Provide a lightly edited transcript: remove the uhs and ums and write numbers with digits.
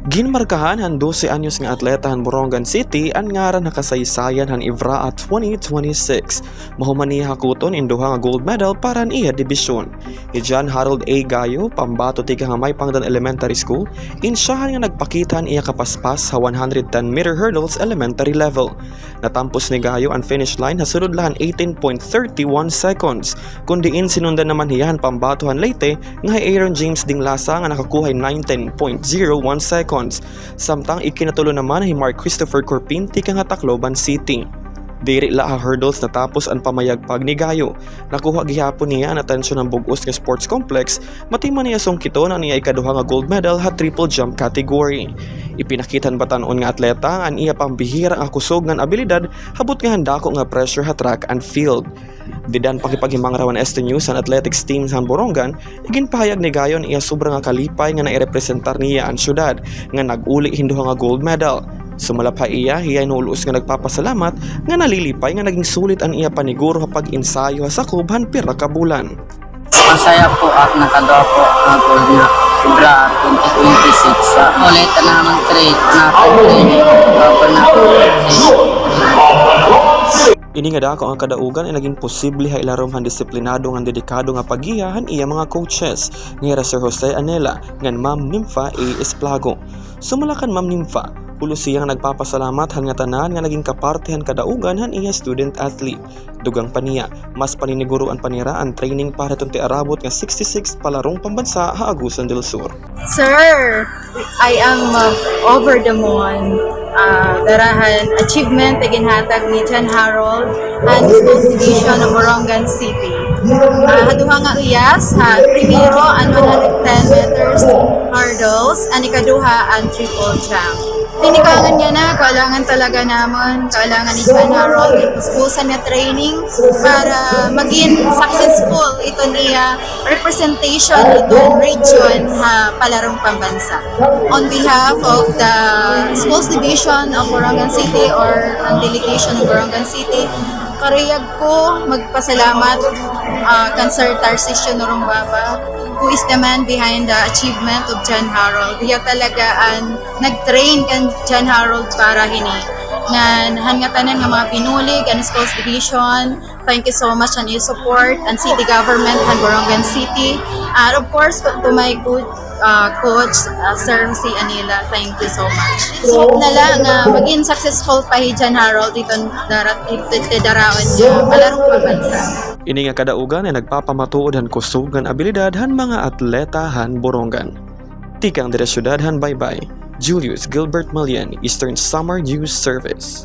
Ginmarkahan han 12 anyos nga atleta han Borongan City ang ngaran nakasaysayan han Ivraa 2026. Mahumani hakuton in duha nga gold medal para ang iya dibisyon. Ni John Harold A. Gayo, pambato tiga nga may Pangdan Elementary School, insyahan nga nagpakitan iya kapaspas sa 110-meter hurdles elementary level. Natampos ni Gayo ang finish line hasulod lahan 18.31 seconds, kundiin sinundan naman hiyahan pambatohan Leyte nga Aaron James Dinglasa nga nakakuhay 19.01 seconds. Samtang ikinatulo naman ni Mark Christopher Corpinti kang Tacloban City. Diri la hurdles natapos ang pamayagpag ni Gayo. Nakuha gihapon niya ang atensyon ng bugos nga sports complex, matiman niya sungkito na niya ikaduha nga gold medal ha triple jump category. Ipinakitan batanon nga atleta ang iya pambihira nga kusog nga abilidad habot nga handako nga pressure ha track and field. Didan pakipaghimang rawan ST News ang athletics team sa Borongan, iginpahayag ni Gayon iya sobrang nga kalipay nga nairepresentar niya ang syudad nga nag-uli hinduha nga gold medal. Sumalap ha iya inuulos nga nagpapasalamat nga nalilipay nga naging sulit ang iya paniguro kapag ensayo sa kubhan pira ka bulan. Masaya po at nakagawa po ang gold na Ibra 2026 sa ulit naman trade na training Ini nga dako ang kadaugan ay naging posible ha ilarom han disiplinado nga dedikado nga pagiyahan iya mga coaches nga Sir Jose Anela ngan Ma'am Nympha A. Esplago. Sumalakan Ma'am Nympha, ulo siyang nagpapasalamat han nga tanan nga naging kapartehan kadaugan han iya student athlete. Dugang paniya, mas paniniguruan panira ang training para tunti arabot nga 66 palarong pambansa ha Agusan del Sur. Sir, I am over the moon. Darahan achievement ginhatag ni John Harold and School Division ng Borongan City. Haduha nga uyas, primero ang 110 meters hurdles, ang ikaduha ang triple jump. Tinikangan niya na, kailangan talaga naman, kailangan ni John Harold ipuspusan niya training para maging successful ito niya representation itong region palarong pambansa. On behalf of the Schools Division of Borongan City or ang delegation of Borongan City, kariyag ko magpasalamat kan Sir Tarcisio Norongbaba, who is the man behind the achievement of John Harold. Diya talaga ang nag-train kan John Harold para hini. Nga hangatanan nga mga pinuli, kan Schools Division. Thank you so much on your support and city government and Borongan City. And of course, to my good coach, Sir Jose Anela, thank you so much. Let's hope na lang maging successful pa si John Harold dito darawan niya palarong pambansa. Ini nga kadaugan ay nagpapamatuod han kusog nga abilidad han mga atleta han Borongan. Tikang dire syudad han Baybay. Julius Gilbert Malian, Eastern Summer News Service.